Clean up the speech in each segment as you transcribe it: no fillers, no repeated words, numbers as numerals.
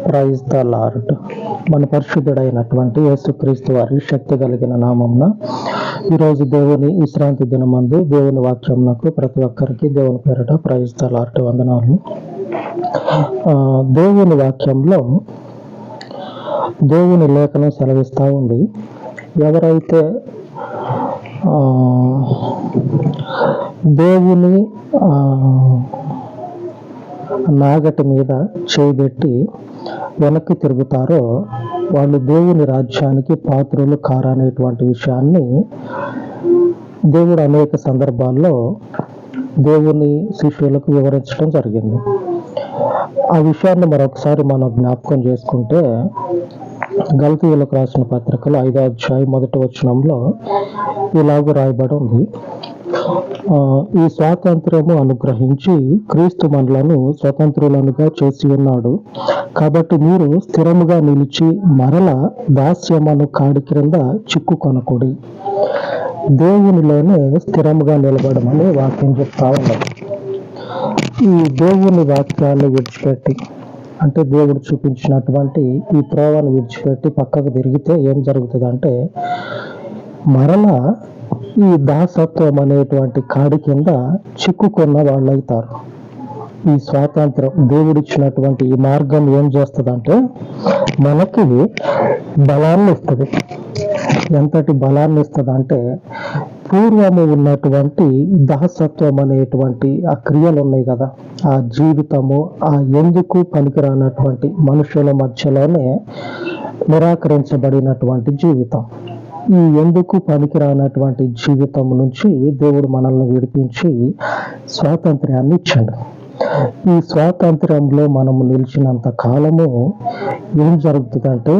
Praise the lord. మన పరిశుద్ధుడైనటువంటి యేసుక్రీస్తు వారి శక్తి కలిగిన నామమున ఈరోజు దేవుని విశ్రాంతి దినమందు దేవుని వాక్యమునకు ప్రతి ఒక్కరికి దేవుని పేరట ప్రైజ్ ద లార్డ్ వందనాలు. దేవుని వాక్యంలో దేవుని లేఖనం సెలవిస్తూ ఉంది, ఎవరైతే దేవుని నాగటి మీద చేయబెట్టి వెనక్కి తిరుగుతారో వాళ్ళు దేవుని రాజ్యానికి పాత్రులు కారనేటువంటి విషయాన్ని దేవుడు అనేక సందర్భాల్లో దేవుని శిష్యులకు వివరించడం జరిగింది. ఆ విషయాన్ని మరొకసారి మనం జ్ఞాపకం చేసుకుంటే, గలతీయులకు రాసిన పత్రికలో 5వ అధ్యాయం 1వ వచనంలో ఇలాగ రాయబడి ఉంది, ఈ స్వాతంత్ర్యము అనుగ్రహించి క్రీస్తు మనలను స్వతంత్రులనుగా చేసి ఉన్నాడు. కాబట్టి మీరు స్థిరముగా నిలిచి మరల దాస్యమను కాడి క్రింద చిక్కుకొనకూడి దేవునిలోనే స్థిరముగా నిలబడమని వాక్యం చెప్తా ఉన్నది. ఈ దేవుని వాక్యాన్ని విడిచిపెట్టి, అంటే దేవుడు చూపించినటువంటి ఈ త్రోవను విడిచిపెట్టి పక్కకు తిరిగితే ఏం జరుగుతుందంటే, మరలా ఈ దాసత్వం అనేటువంటి కాడి కింద చిక్కుకున్న వాళ్ళైతారు. ఈ స్వాతంత్రం దేవుడిచ్చినటువంటి ఈ మార్గం ఏం చేస్తుందంటే మనకి బలాన్ని ఇస్తుంది. ఎంతటి బలాన్ని ఇస్తుంది అంటే, పూర్వము ఉన్నటువంటి దాసత్వం అనేటువంటి ఆ క్రియలు ఉన్నాయి కదా, ఆ జీవితము, ఆ ఎందుకు పనికిరానటువంటి మనుషుల మధ్యలోనే నిరాకరించబడినటువంటి జీవితం, ఈ ఎందుకు పనికిరానటువంటి జీవితం నుంచి దేవుడు మనల్ని విడిపించి స్వాతంత్ర్యాన్ని ఇచ్చాడు. ఈ స్వాతంత్ర్యంలో మనము నిలిచినంత కాలము ఏం జరుగుతుందంటే,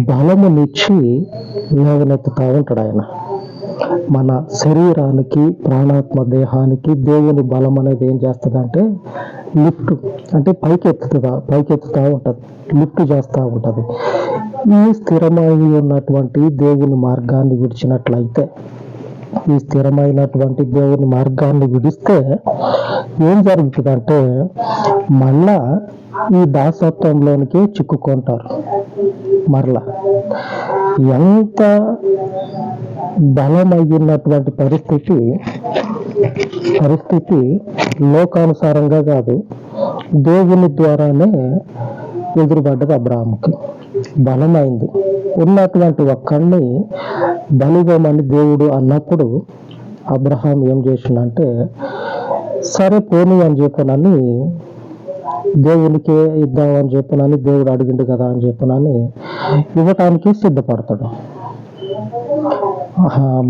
బలమునిచ్చి లేవనెత్తుతా ఉంటాడు ఆయన. మన శరీరానికి, ప్రాణాత్మ దేహానికి దేవుని బలం అనేది ఏం చేస్తుందంటే లిఫ్ట్, అంటే పైకెత్తుతా ఉంటుంది, లిఫ్ట్ చేస్తూ ఉంటుంది. ఈ స్థిరమై ఉన్నటువంటి దేవుని మార్గాన్ని విడిచినట్లయితే, ఈ స్థిరమైనటువంటి దేవుని మార్గాన్ని విడిస్తే ఏం జరుగుతుందంటే మళ్ళా ఈ దాసత్వంలోనికి చిక్కుకుంటారు. మరలా ఎంత బలమైనటువంటి పరిస్థితి లోకానుసారంగా కాదు, దేవుని ద్వారానే ఎదురుపడ్డది. అబ్రాహాముకి బలమైంది. ఉన్నటువంటి ఒక్కడిని బలిగమని దేవుడు అన్నప్పుడు అబ్రహాం ఏం చేసిందంటే, సరే పోనీ అని చెప్పనని, దేవునికే ఇద్దామని చెప్పనని, దేవుడు అడిగిండు కదా అని చెప్పనని ఇవ్వటానికి సిద్ధపడతాడు.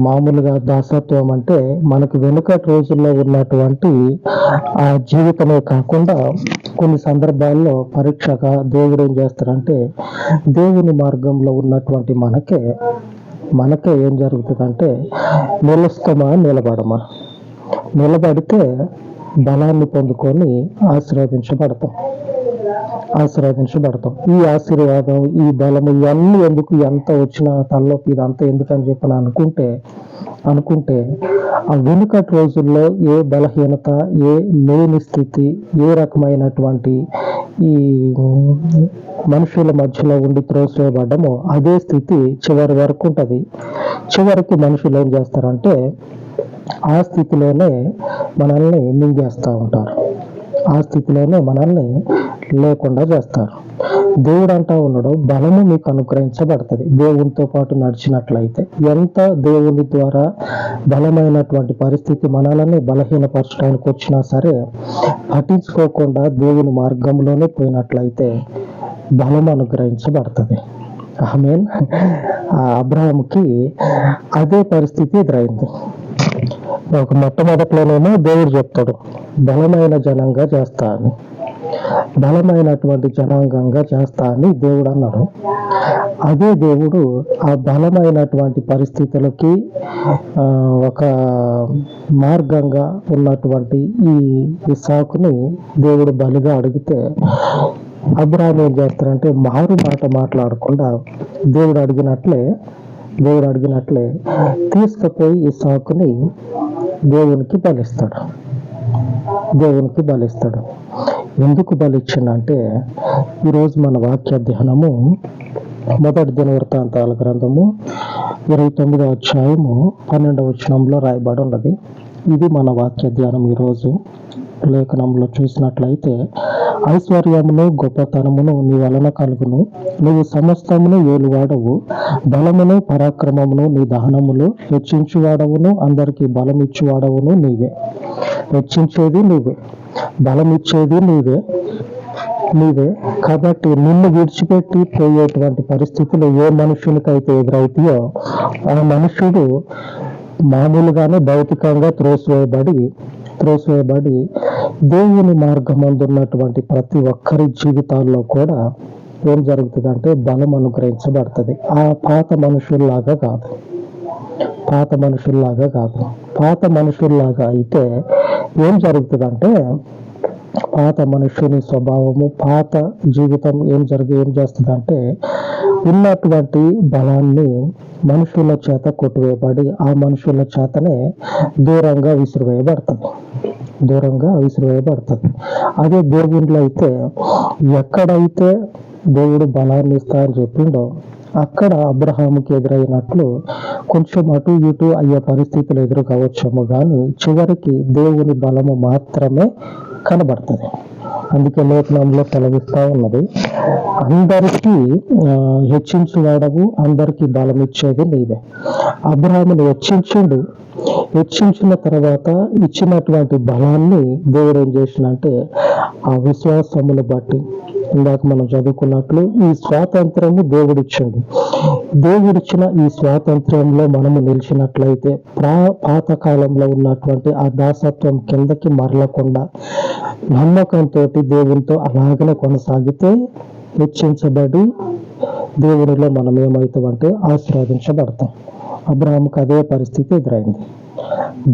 మామూలుగా దాసత్వం అంటే మనకు వెనుకటి రోజుల్లో ఉన్నటువంటి ఆ జీవితమే కాకుండా కొన్ని సందర్భాల్లో పరీక్షగా దేవుడు ఏం చేస్తాడంటే, దేవుని మార్గంలో ఉన్నటువంటి మనకే ఏం జరుగుతుందంటే, నిలుస్తామా నిలబడమా, నిలబడితే బలాన్ని పొందుకొని ఆశీర్వదించబడతాం. ఈ ఆశీర్వాదం, ఈ బలము, ఇవన్నీ ఎందుకు, ఎంత వచ్చిన తలలోకి ఇదంతా ఎందుకని చెప్పని అనుకుంటే ఆ వెనుకటి రోజుల్లో ఏ బలహీనత, ఏ లేని స్థితి, ఏ రకమైనటువంటి ఈ మనుషుల మధ్యలో ఉండి త్రోసివేయబడ్డమో అదే స్థితి చివరి వరకు ఉంటుంది. చివరికి మనుషులు ఏం చేస్తారంటే ఆ స్థితిలోనే మనల్ని మింగేస్తూ ఉంటారు, ఆ స్థితిలోనే మనల్ని లేకుండా చేస్తారు. దేవుడు అంటా ఉన్నాడు, బలము మీకు అనుగ్రహించబడుతుంది దేవునితో పాటు నడిచినట్లయితే. ఎంత దేవుని ద్వారా బలమైనటువంటి పరిస్థితి మనల్ని బలహీనపరచడానికి వచ్చినా సరే, పట్టించుకోకుండా దేవుని మార్గంలోనే పోయినట్లయితే బలం అనుగ్రహించబడుతుంది. ఆమేన్. అబ్రహాముకి అదే పరిస్థితి ఎదురైంది. ఒక మొట్టమొదట్లోనేమో దేవుడు చెప్తాడు, బలమైన జనంగా చేస్తా అని, బలమైనటువంటి జనాంగంగా చేస్తా అని దేవుడు అన్నాడు. అదే దేవుడు ఆ బలమైనటువంటి పరిస్థితులకి ఒక మార్గంగా ఉన్నటువంటి ఈ ఇస్సాకుని దేవుడు బలిగా అడిగితే అబ్రహాం ఏం చేస్తారంటే మారు మాట మాట్లాడకుండా దేవుడు అడిగినట్లే తీసుకుపోయి ఇస్సాకుని దేవునికి బలిస్తాడు. ఎందుకు బలిచ్చిండంటే ఈరోజు మన వాక్య ధ్యానము మొదటి దినవృత్తాంతాల గ్రంథము 29వ అధ్యాయము 12వ వచనంలో రాయబడి ఉన్నది. ఇది మన వాక్య ధ్యానం. ఈరోజు లేఖనంలో చూసినట్లయితే, ఐశ్వర్యమును గొప్పతనమును నీ వలన కలుగును, నీవు సమస్తమును ఏలువాడవు, బలమును పరాక్రమమును నీ దహనములు, హెచ్చించువాడవును, అందరికీ బలమిచ్చువాడవును నీవే. హెచ్చించేది నీవే, బలమిచ్చేది నీవే. కాబట్టి నిన్ను విడిచిపెట్టి పోయేటువంటి పరిస్థితులు ఏ మనుషునికైతే ఎదురవుతాయో ఆ మనుషుడు మామూలుగానే భౌతికంగా త్రోసివేయబడి దేవుని మార్గమందున్నటువంటి ప్రతి ఒక్కరి జీవితాల్లో కూడా ఏం జరుగుతుందంటే బలం అనుగ్రహించబడుతుంది. ఆ పాత మనుషుల్లాగా కాదు. పాత మనుషుల్లాగా అయితే ఏం జరుగుతుందంటే, పాత మనుషుని స్వభావము, పాత జీవితం ఏం చేస్తుందంటే, ఉన్నటువంటి బలాన్ని మనుషుల చేత కొట్టివేయబడి ఆ మనుషుల చేతనే దూరంగా విసిరివేయబడుతుంది. అదే దేవుళ్ళు అయితే, ఎక్కడైతే దేవుడు బలాన్ని ఇస్తా అని చెప్పిండో అక్కడ అబ్రహాముకి ఎదురైనట్లు కొంచెం అటు ఇటు అయ్యే పరిస్థితులు ఎదురు కావచ్చేమో కానీ చివరికి దేవుని బలము మాత్రమే కనబడుతుంది. అందుకే లేఖనంలో సెలవిస్తా ఉన్నది, అందరికీ హెచ్చించువాడవు, అందరికీ బలం ఇచ్చేది నీవే. అబ్రహామును హెచ్చించిన తర్వాత ఇచ్చినటువంటి బలాన్ని దేవుడు ఏం చేసినంటే, ఆ విశ్వాసమును బట్టి ఇందాక మనం చదువుకున్నట్లు ఈ స్వాతంత్రము దేవుడిచ్చిన ఈ స్వాతంత్ర్యంలో మనము నిలిచినట్లయితే పాత కాలంలో ఉన్నటువంటి ఆ దాసత్వం కిందకి మరలకుండా నమ్మకంతో దేవునితో అలాగనే కొనసాగితే హెచ్చించబడి దేవునిలో మనం ఏమవుతామంటే ఆశీర్వదించబడతాం. అబ్రహాముకు అదే పరిస్థితి ఎదురైంది.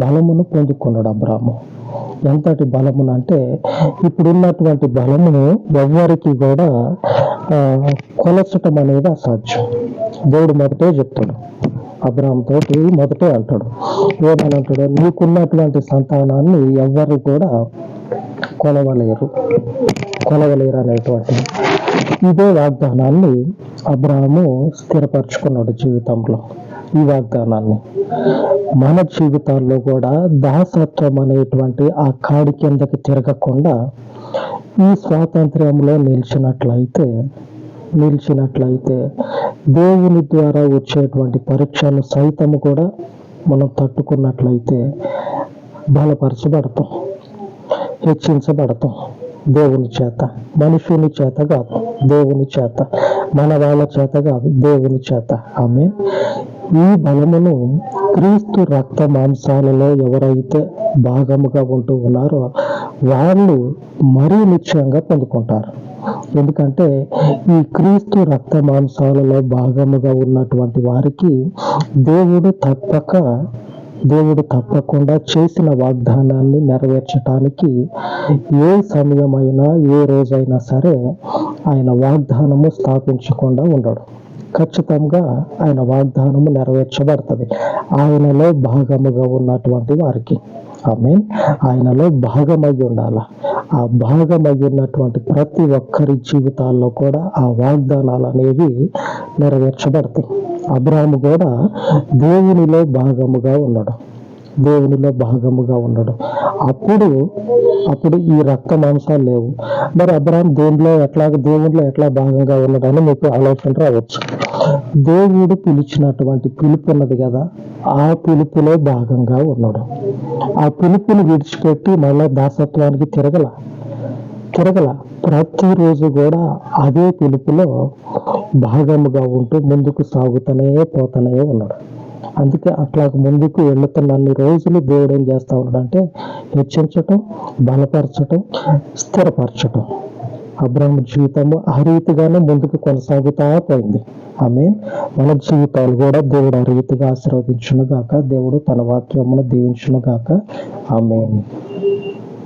బలమును పొందుకున్నాడు అబ్రహాము. ఎంతటి బలమును అంటే, ఇప్పుడున్నటువంటి బలమును ఎవ్వరికి కూడా కొలచటం అనేది అసాధ్యం. దేవుడు మొదటే చెప్తాడు, అబ్రహాం తోటి మొదటే అంటాడు, ఏమని అంటాడు, నీకున్నటువంటి సంతానాన్ని ఎవ్వరు కూడా కొలవలేరు అనేటువంటి ఇదే వాగ్దానాన్ని అబ్రహాము స్థిరపరచుకున్నాడు జీవితంలో. ఈ వాగ్దానాన్ని మన జీవితాల్లో కూడా దాసత్వం అనేటువంటి ఆ కాడి కిందకి తిరగకుండా ఈ స్వాతంత్ర్యంలో నిలిచినట్లయితే దేవుని ద్వారా వచ్చేటువంటి పరీక్షను సైతము కూడా మనం తట్టుకున్నట్లయితే బలపరచబడతాం, హెచ్చించబడతాం. దేవుని చేత, మనుషుని చేత కాదు, దేవుని చేత, మన వాళ్ళ చేత కాదు, దేవుని చేత. ఆమేన్. ఈ బలమును క్రీస్తు రక్త మాంసాలలో ఎవరైతే భాగముగా ఉంటూ ఉన్నారో వాళ్ళు మరీ నిశ్చయంగా పొందుకుంటారు. ఎందుకంటే ఈ క్రీస్తు రక్త మాంసాలలో భాగముగా ఉన్నటువంటి వారికి దేవుడు తప్పకుండా చేసిన వాగ్దానాన్ని నెరవేర్చడానికి ఏ సమయమైనా ఏ రోజైనా సరే ఆయన వాగ్దానము స్థాపించకుండా ఉండడు. ఖచ్చితంగా ఆయన వాగ్దానము నెరవేర్చబడుతుంది ఆయనలో భాగముగా ఉన్నటువంటి వారికి. ఆమేన్. ఆయనలో భాగమై ఉండాల. ఆ భాగమై ఉన్నటువంటి ప్రతి ఒక్కరి జీవితాల్లో కూడా ఆ వాగ్దానాలు అనేవి నెరవేర్చబడతాయి. అబ్రహాము కూడా దేవునిలో భాగముగా ఉన్నాడు. అప్పుడు ఈ రక్త మాంసాలు లేవు. మరి అబ్రహాం దేవునిలో ఎట్లా భాగంగా ఉన్నాడని మీకు ఆలోచన రావచ్చు. దేవుడు పిలిచినటువంటి పిలుపు ఉన్నది కదా, ఆ పిలుపులో భాగంగా ఉన్నాడు. ఆ పిలుపుని విడిచిపెట్టి మళ్ళా దాసత్వానికి తిరగల ప్రతిరోజు కూడా అదే పిలుపులో భాగముగా ఉంటూ ముందుకు పోతూనే ఉన్నాడు. అందుకే అట్లా ముందుకు వెళుతున్నన్ని రోజులు దేవుడు ఏం చేస్తా ఉన్నాడంటే హెచ్చించటం, బలపరచటం, స్థిరపరచటం. అబ్రహాం జీవితము ఆ రీతిగానే ముందుకు కొనసాగుతా పోయింది. ఆమేన్. మన జీవితాలు కూడా దేవుడు ఆ రీతిగా ఆశీర్వదించును గాక. దేవుడు తన వాక్యమును దీవించును గాక. ఆమేన్.